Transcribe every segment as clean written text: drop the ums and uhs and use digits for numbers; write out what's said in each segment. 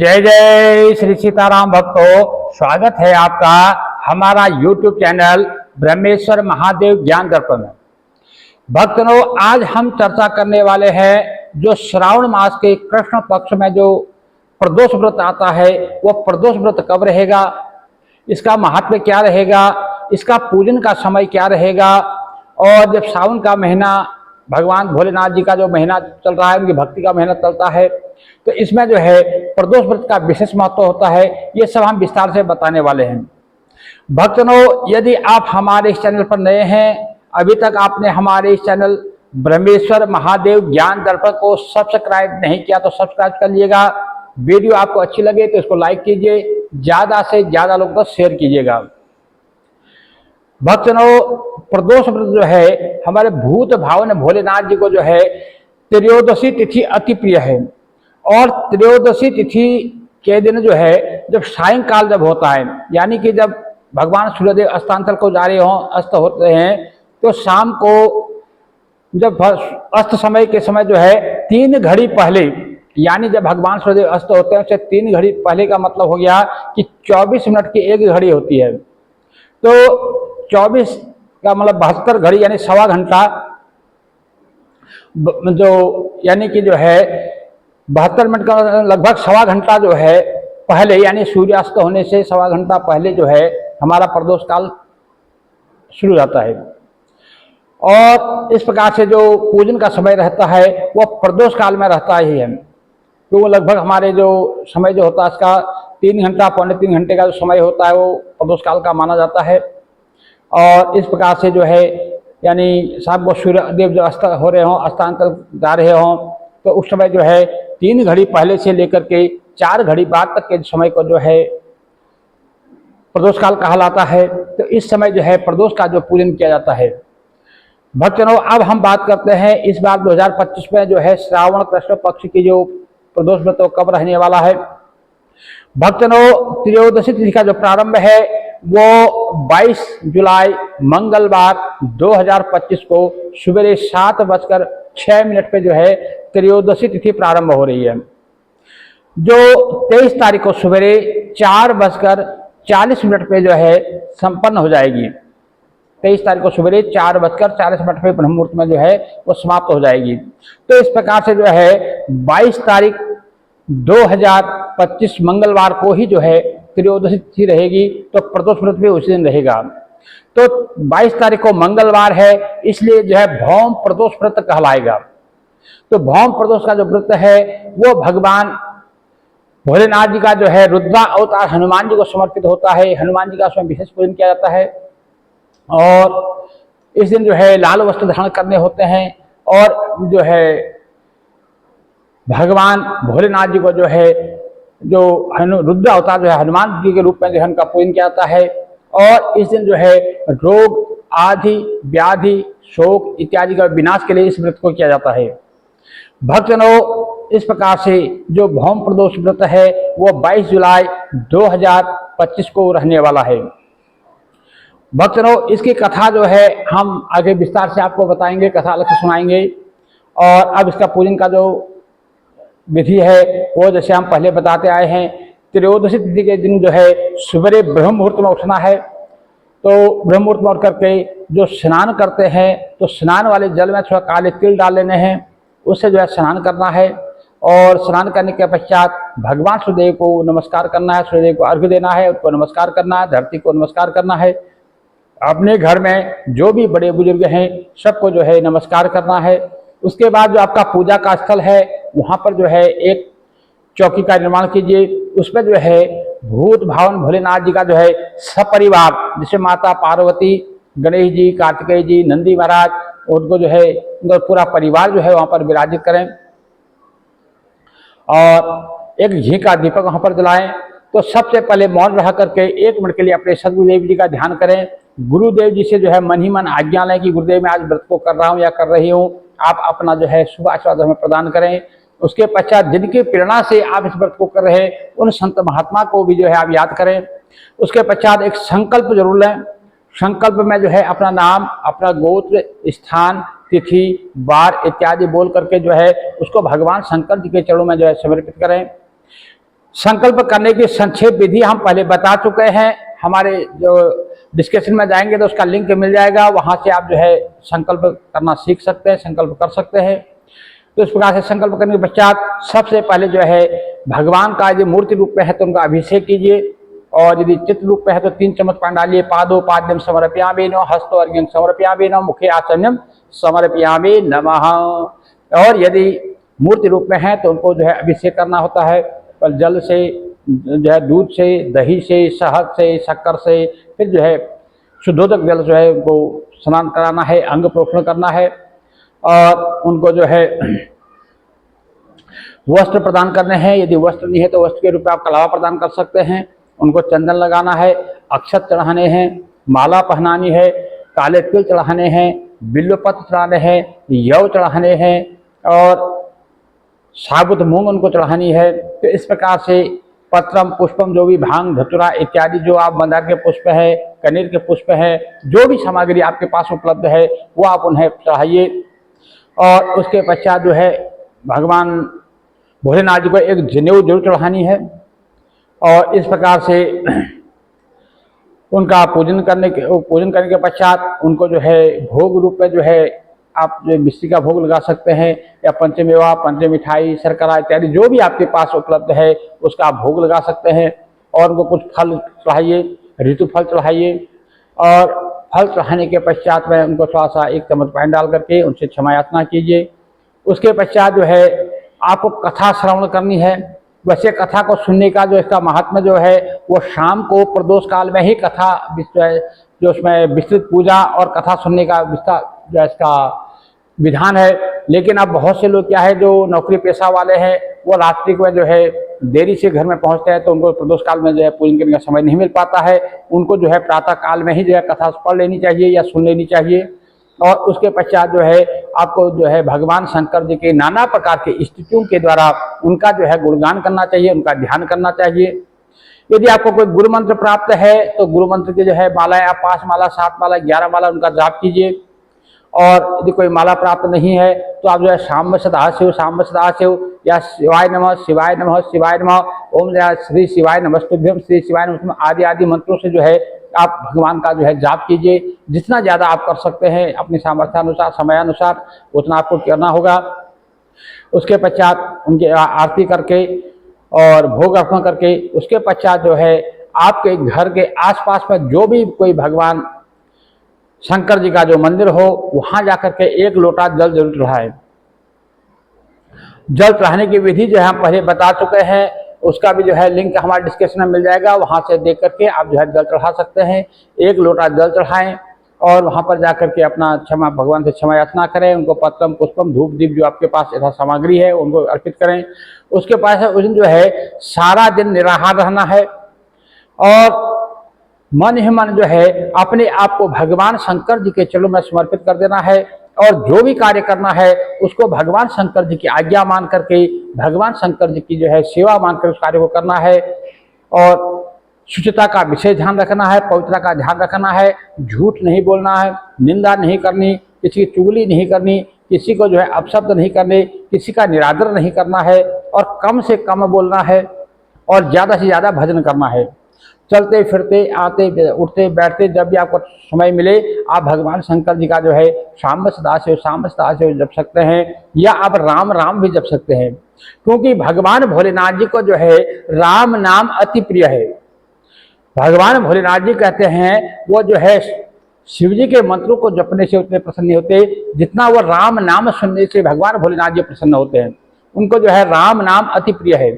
जय जय श्री सीताराम भक्तों, स्वागत है आपका हमारा YouTube चैनल ब्रह्मेश्वर महादेव ज्ञान दर्पण में। भक्तों, आज हम चर्चा करने वाले हैं जो श्रावण मास के कृष्ण पक्ष में जो प्रदोष व्रत आता है, वह प्रदोष व्रत कब रहेगा, इसका महत्व क्या रहेगा, इसका पूजन का समय क्या रहेगा। और जब सावन का महीना, भगवान भोलेनाथ जी का जो महीना चल रहा है, उनकी भक्ति का महीना चलता है, तो इसमें जो है प्रदोष व्रत का विशेष महत्व होता है। ये सब हम विस्तार से बताने वाले हैं। भक्तों, यदि आप हमारे इस चैनल पर नए हैं, अभी तक आपने हमारे इस चैनल ब्रह्मेश्वर महादेव ज्ञान दर्पण को सब्सक्राइब नहीं किया तो सब्सक्राइब कर लीजिएगा। वीडियो आपको अच्छी लगे तो इसको लाइक कीजिए, ज्यादा से ज्यादा लोगों तक शेयर कीजिएगा। भक्तों, प्रदोष व्रत जो है हमारे भूत भावन भोलेनाथ जी को जो है त्रयोदशी तिथि अति प्रिय है। और त्रयोदशी तिथि के दिन जो है जब सायंकाल जब होता है, यानी कि जब भगवान सूर्यदेव अस्तांचल को जा रहे हों, अस्त होते हैं, तो शाम को जब अस्त समय के समय जो है 3 घड़ी पहले, यानी जब भगवान सूर्यदेव अस्त होते हैं उससे 3 घड़ी पहले का मतलब हो गया कि 24 मिनट की एक घड़ी होती है। तो 24 का मतलब 72 घड़ी यानी सवा घंटा, जो यानी कि जो है 72 मिनट का लगभग सवा घंटा जो है पहले, यानी सूर्यास्त होने से सवा घंटा पहले जो है हमारा प्रदोष काल शुरू जाता है। और इस प्रकार से जो पूजन का समय रहता है वह प्रदोष काल में रहता ही है। तो वो लगभग हमारे जो समय जो होता है इसका 3 घंटा, पौने 3 घंटे का जो समय होता है वो प्रदोष काल का माना जाता है। और इस प्रकार से जो है यानी शाम को सूर्यदेव जो अस्त हो रहे हों, अस्तांचल जा रहे हों, तो उस समय जो है 3 घड़ी पहले से लेकर के 4 घड़ी बाद तक के समय को जो है प्रदोष काल कहलाता है। तो इस समय जो है प्रदोष का जो पूजन किया जाता है। भक्तों, अब हम बात करते हैं इस बार 2025 में जो है श्रावण कृष्ण पक्ष की जो प्रदोष व्रत कब रहने वाला है। भक्तों, त्रयोदशी तिथि का जो प्रारंभ है वो 22 जुलाई मंगलवार 2025 को सुबह 7:06 पे जो है त्रयोदशी तिथि प्रारंभ हो रही है, जो 23 तारीख को सुबह 4:40 पे जो है संपन्न हो जाएगी। 23 तारीख को सुबह 4:40 पे ब्रह्म मुहूर्त में जो है वो समाप्त हो जाएगी। तो इस प्रकार से जो है 22 तारीख 2025 मंगलवार को ही जो है त्रयोदशी तिथि रहेगी, तो प्रदोष व्रत भी उसी दिन रहेगा। तो 22 तारीख को मंगलवार है, इसलिए जो है भौम प्रदोष व्रत कहलाएगा। तो भौम प्रदोष का जो व्रत है वो भगवान भोलेनाथ जी का जो है रुद्रा अवतार हनुमान जी को समर्पित होता है। हनुमान जी का उसमें विशेष पूजन किया जाता है। और इस दिन जो है लाल वस्त्र धारण करने होते हैं। और जो है भगवान भोलेनाथ जी को जो है जो रुद्र अवतार जो है हनुमान जी के रूप में जो है उनका पूजन किया जाता है। और इस दिन जो है रोग आदि व्याधि शोक इत्यादि का विनाश के लिए इस व्रत को किया जाता है। भक्तों, इस प्रकार से जो भौम प्रदोष व्रत है वो 22 जुलाई 2025 को रहने वाला है। भक्तों, इसकी कथा जो है हम आगे विस्तार से आपको बताएंगे, कथा अलग से सुनाएंगे। और अब इसका पूजन का जो विधि है वो जैसे हम पहले बताते आए हैं, त्रयोदशी तिथि के दिन जो है सुबह ब्रह्म मुहूर्त में उठना है। तो ब्रह्म मुहूर्त में उठ करके जो स्नान करते हैं तो स्नान वाले जल में थोड़ा काले तिल डाल लेने हैं, उससे जो है स्नान करना है। और स्नान करने के पश्चात भगवान सूर्यदेव को नमस्कार करना है, सूर्यदेव को अर्घ्य देना है, उसको नमस्कार करना है, धरती को नमस्कार करना है। अपने घर में जो भी बड़े बुजुर्ग हैं सबको जो है नमस्कार करना है। उसके बाद जो आपका पूजा का स्थल है वहाँ पर जो है एक चौकी का निर्माण कीजिए। उस पर जो है भूत भावन भोलेनाथ जी का जो है सपरिवार, जिसे माता पार्वती, गणेश जी, कार्तिकेय जी, नंदी महाराज, उनको जो है उनका पूरा परिवार जो है वहाँ पर विराजित करें। और एक घी का दीपक वहाँ पर जलाएं। तो सबसे पहले मौन रह करके 1 मिनट के लिए अपने सदगुरुदेव जी का ध्यान करें। गुरुदेव जी से जो है मन ही मन आज्ञा लें कि गुरुदेव मैं आज व्रत को कर रहा हूँ या कर रही हूँ, आप अपना जो है शुभ आशीर्वाद हमें प्रदान करें। उसके पश्चात जिनकी प्रेरणा से आप इस व्रत को कर रहे हैं उन संत महात्मा को भी जो है आप याद करें। उसके पश्चात एक संकल्प जरूर लें। संकल्प में जो है अपना नाम, अपना गोत्र, स्थान, तिथि, वार इत्यादि बोल करके जो है उसको भगवान शंकर जी के चरणों में जो है समर्पित करें। संकल्प करने की संक्षेप विधि हम पहले बता चुके हैं। हमारे जो डिस्कशन में जाएंगे तो उसका लिंक मिल जाएगा, वहां से आप जो है संकल्प करना सीख सकते हैं, संकल्प कर सकते हैं। तो इस प्रकार से संकल्प करने के पश्चात सबसे पहले जो है भगवान का यदि मूर्ति रूप में है तो उनका अभिषेक कीजिए, और यदि चित्र रूप में है तो 3 चम्मच पानी डालिए। पादो पाद्यम समर्पयामि नमः, हस्तो अर्घ्यं समर्पयामि नमः, मुखे आचमनीयं समर्पयामि नमः। और यदि मूर्ति रूप में है तो उनको जो है अभिषेक करना होता है, पर जल से, जो है दूध से, दही से, शहद से, शक्कर से, फिर जो है शुद्धोदक जल जो है उनको स्नान कराना है, अंग प्रोक्षण करना है, और उनको जो है वस्त्र प्रदान करने हैं। यदि वस्त्र नहीं है तो वस्त्र के रूप में आप कलावा प्रदान कर सकते हैं। उनको चंदन लगाना है, अक्षत चढ़ाने हैं, माला पहनानी है, काले तिल चढ़ाने हैं, बिल्वपत्र चढ़ाने हैं, यव चढ़ाने हैं, और साबुत मूंग उनको चढ़ानी है। तो इस प्रकार से पत्रम पुष्पम, जो भी भांग धतुरा इत्यादि, जो आप मंदार के पुष्प है, कनेर के पुष्प है, जो भी सामग्री आपके पास उपलब्ध है वो आप उन्हें चढ़ाइए। और उसके पश्चात जो है भगवान भोलेनाथ जी को एक जनेऊ जरूर चढ़ानी है, और इस प्रकार से उनका पूजन करने के पश्चात उनको जो है भोग रूप में जो है आप जो मिश्री का भोग लगा सकते हैं, या पंचमेवा, पंच मिठाई, शर्करा इत्यादि जो भी आपके पास उपलब्ध है उसका आप भोग लगा सकते हैं। और उनको कुछ फल चढ़ाइए, ऋतु फल चढ़ाइए, और फल चढ़ाने के पश्चात में उनको थोड़ा सा 1 चम्मच पानी डाल करके उनसे क्षमा याचना कीजिए। उसके पश्चात जो है आपको कथा श्रवण करनी है। वैसे कथा को सुनने का जो इसका महात्म्य जो है वो शाम को प्रदोष काल में ही कथा जो उसमें विस्तृत पूजा और कथा सुनने का विस्तार जो इसका विधान है। लेकिन अब बहुत से लोग क्या है जो नौकरी पेशा वाले हैं वो रात्रि को जो है देरी से घर में पहुंचते हैं, तो उनको प्रदोष काल में जो है पूजन करने का समय नहीं मिल पाता है। उनको जो है प्रातः काल में ही जो है कथा पढ़ लेनी चाहिए या सुन लेनी चाहिए। और उसके पश्चात जो है आपको जो है भगवान शंकर जी के नाना प्रकार के स्तुतियों के द्वारा उनका जो है गुणगान करना चाहिए, उनका ध्यान करना चाहिए। यदि आपको कोई गुरु मंत्र प्राप्त है तो गुरु मंत्र की जो है मालाएं आप 5 माला, 7 माला, 11 माला उनका जाप कीजिए। और यदि कोई माला प्राप्त नहीं है तो आप जो है शाम सदाशिव, शाम सदाशिव, या शिवाय नमः, शिवाय नमः, शिवाय नमः, ओम श्री शिवाय नमस्तुभ्यम, श्री शिवाय नमस्तुभ्यम आदि आदि मंत्रों से जो है आप भगवान का जो है जाप कीजिए। जितना ज़्यादा आप कर सकते हैं अपनी सामर्थ्यानुसार, समयानुसार उतना आपको करना होगा। उसके पश्चात उनकी आरती करके और भोग अर्पण करके उसके पश्चात जो है आपके घर के आसपास में जो भी कोई भगवान शंकर जी का जो मंदिर हो वहां जाकर के 1 लोटा जल जरूर चढ़ाएं। जल चढ़ाने की विधि जो है हम पहले बता चुके हैं, उसका भी जो है लिंक हमारे डिस्क्रिप्शन में मिल जाएगा, वहां से देख करके आप जो है जल चढ़ा सकते हैं। 1 लोटा जल चढ़ाएं और वहां पर जाकर के अपना क्षमा भगवान से क्षमा याचना करें। उनको पत्रम, पुष्पम, धूप, दीप जो आपके पास यथा सामग्री है उनको अर्पित करें। उसके पास उस दिन जो है सारा दिन निराहार रहना है, और मन ही मन जो है अपने आप को भगवान शंकर जी के चरणों में समर्पित कर देना है। और जो भी कार्य करना है उसको भगवान शंकर जी की आज्ञा मान करके, भगवान शंकर जी की जो है सेवा मानकर उस कार्य को करना है। और शुचिता का विशेष ध्यान रखना है, पवित्रता का ध्यान रखना है, झूठ नहीं बोलना है, निंदा नहीं करनी, किसी की चुगली नहीं करनी, किसी को जो है अपशब्द नहीं करने, किसी का निरादर नहीं करना है, और कम से कम बोलना है, और ज़्यादा से ज़्यादा भजन करना है। चलते फिरते, आते उठते बैठते जब भी आपको समय मिले आप भगवान शंकर जी का जो है शाम सदाशिव, शाम सदाशिव जप सकते हैं, या आप राम राम भी जप सकते हैं। क्योंकि भगवान भोलेनाथ जी को जो है राम नाम अति प्रिय है। भगवान भोलेनाथ जी कहते हैं वो जो है शिव जी के मंत्रों को जपने से उतने प्रसन्न नहीं होते जितना वो राम नाम सुनने से भगवान भोलेनाथ जी प्रसन्न होते हैं। उनको जो है राम नाम अति प्रिय है,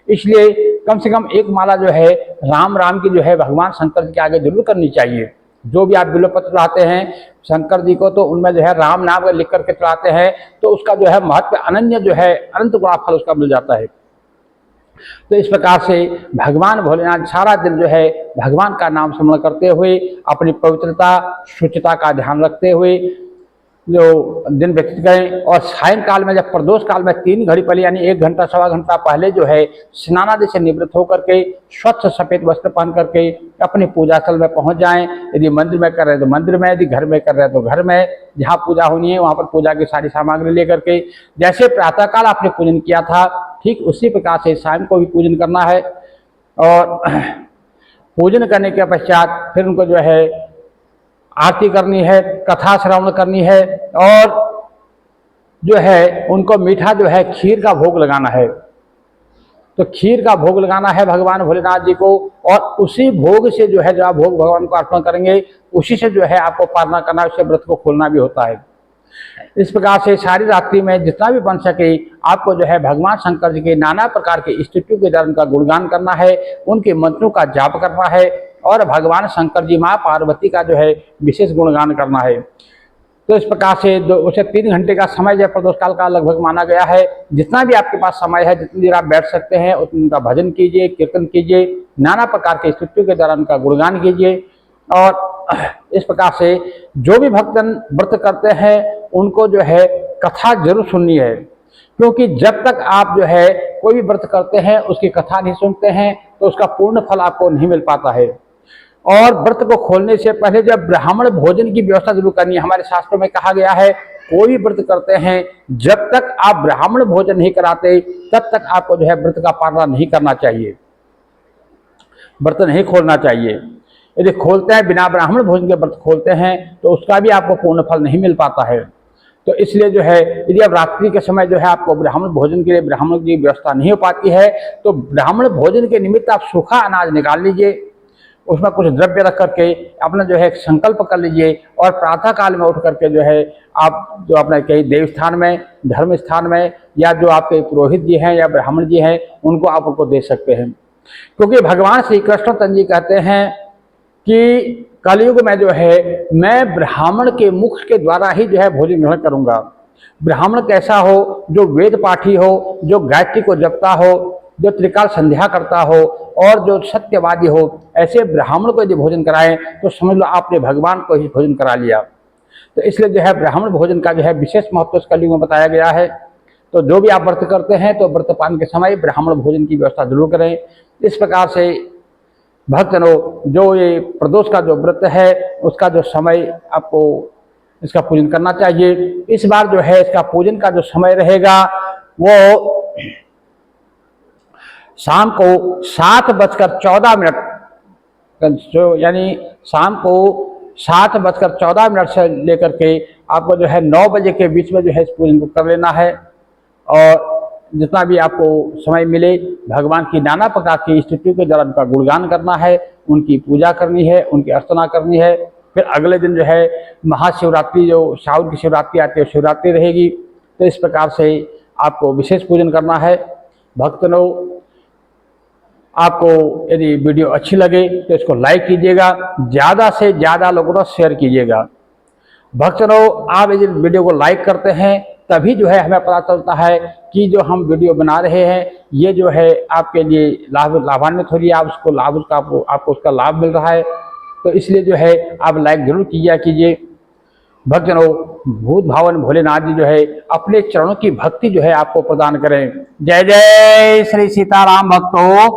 इसलिए कम से कम 1 माला जो है राम राम की जो है भगवान शंकर जी के आगे जरूर करनी चाहिए। जो भी आप बिल्वपत्र चढ़ाते हैं शंकर जी को तो उनमें जो है राम नाम लिख करके चढ़ाते हैं, तो उसका जो है महत्व अनन्य जो है अनंत गुणा फल उसका मिल जाता है। तो इस प्रकार से भगवान भोलेनाथ सारा दिन जो है भगवान का नाम स्मरण करते हुए अपनी पवित्रता, शुचिता का ध्यान रखते हुए जो दिन व्यतीत करें। और सायंकाल में जब प्रदोष काल में 3 घड़ी पहले यानी 1 घंटा सवा घंटा पहले जो है स्नानादि से निवृत्त होकर के स्वच्छ सफेद वस्त्र पहन करके अपने पूजा स्थल में पहुंच जाएं। यदि मंदिर में कर रहे हैं तो मंदिर में, यदि घर में कर रहे हैं तो घर में, जहाँ पूजा होनी है वहाँ पर पूजा की सारी सामग्री लेकर के जैसे प्रातःकाल आपने पूजन किया था ठीक उसी प्रकार से शाम को भी पूजन करना है। और पूजन करने के पश्चात फिर उनको जो है आरती करनी है, कथा श्रवण करनी है और जो है उनको मीठा जो है खीर का भोग लगाना है। तो खीर का भोग लगाना है भगवान भोलेनाथ जी को और उसी भोग से जो है जो आप भोग भगवान को अर्पण करेंगे उसी से जो है आपको पालना करना है, उससे व्रत को खोलना भी होता है। इस प्रकार से सारी रात्रि में जितना भी बन सके आपको जो है भगवान शंकर जी के नाना प्रकार के स्तुतियों के द्वारा उनका गुणगान करना है, उनके मंत्रों का जाप करना है और भगवान शंकर जी माँ पार्वती का जो है विशेष गुणगान करना है। तो इस प्रकार से उसे 3 घंटे का समय जो प्रदोष काल का लगभग माना गया है। जितना भी आपके पास समय है, जितनी देर आप बैठ सकते हैं उतनी उनका भजन कीजिए, कीर्तन कीजिए, नाना प्रकार के स्तुतियों के द्वारा उनका गुणगान कीजिए। और इस प्रकार से जो भी भक्तजन व्रत करते हैं उनको जो है कथा जरूर सुननी है, क्योंकि जब तक आप जो है कोई भी व्रत करते हैं उसकी कथा नहीं सुनते हैं तो उसका पूर्ण फल आपको नहीं मिल पाता है। और व्रत को खोलने से पहले जब ब्राह्मण भोजन की व्यवस्था जरूर करनी है। हमारे शास्त्रों में कहा गया है कोई भी व्रत करते हैं जब तक आप ब्राह्मण भोजन नहीं कराते तब तक आपको जो है व्रत का पालन नहीं करना चाहिए, व्रत नहीं खोलना चाहिए। यदि खोलते हैं बिना ब्राह्मण भोजन के व्रत खोलते हैं तो उसका भी आपको पूर्ण फल नहीं मिल पाता है। तो इसलिए जो है यदि अब रात्रि के समय जो है आपको ब्राह्मण भोजन के लिए ब्राह्मण की व्यवस्था नहीं हो पाती है तो ब्राह्मण भोजन के निमित्त आप सूखा अनाज निकाल लीजिए, उसमें कुछ द्रव्य रख करके अपना जो है संकल्प कर लीजिए और प्रातः काल में उठ करके जो है आप जो अपने कहीं देव स्थान में, धर्म स्थान में या जो आपके पुरोहित जी हैं या ब्राह्मण जी हैं उनको आप उनको दे सकते हैं। क्योंकि भगवान श्री कृष्ण तन जी कहते हैं कि कलयुग में जो है मैं ब्राह्मण के मुख के द्वारा ही जो है भोजन ग्रहण करूंगा। ब्राह्मण कैसा हो? जो वेद पाठी हो, जो गायत्री को जपता हो, जो त्रिकाल संध्या करता हो और जो सत्यवादी हो, ऐसे ब्राह्मण को यदि भोजन कराएं तो समझ लो आपने भगवान को ही भोजन करा लिया। तो इसलिए जो है ब्राह्मण भोजन का जो है विशेष महत्व इस कलयुग में बताया गया है। तो जो भी आप व्रत करते हैं तो व्रत पालन के समय ब्राह्मण भोजन की व्यवस्था जरूर करें। इस प्रकार से भक्तजनों जो ये प्रदोष का जो व्रत है उसका जो समय आपको इसका पूजन करना चाहिए। इस बार जो है इसका पूजन का जो समय रहेगा वो शाम को 7:14 यानी शाम को 7:14 से लेकर के आपको जो है 9 बजे के बीच में जो है इस पूजन को कर लेना है। और जितना भी आपको समय मिले भगवान की नाना प्रकार की स्थितियों के द्वारा उनका गुणगान करना है, उनकी पूजा करनी है, उनकी अर्चना करनी है। फिर अगले दिन जो है महाशिवरात्रि, जो सावन की शिवरात्रि आती है, शिवरात्रि रहेगी। तो इस प्रकार से आपको विशेष पूजन करना है। भक्तजनों आपको यदि वीडियो अच्छी लगे तो इसको लाइक कीजिएगा, ज़्यादा से ज़्यादा लोगों को शेयर कीजिएगा। भक्तजनों आप यदि वीडियो को लाइक करते हैं तभी जो है हमें पता चलता है कि जो हम वीडियो बना रहे हैं ये जो है आपके लिए लाभान्वित हो रही है, आप उसको लाभ उसका आपको उसका लाभ मिल रहा है। तो इसलिए जो है आप लाइक जरूर कीजिए। भक्तजनों भूत भावन भोलेनाथ जी जो है अपने चरणों की भक्ति जो है आपको प्रदान करें। जय जय श्री सीताराम भक्तों।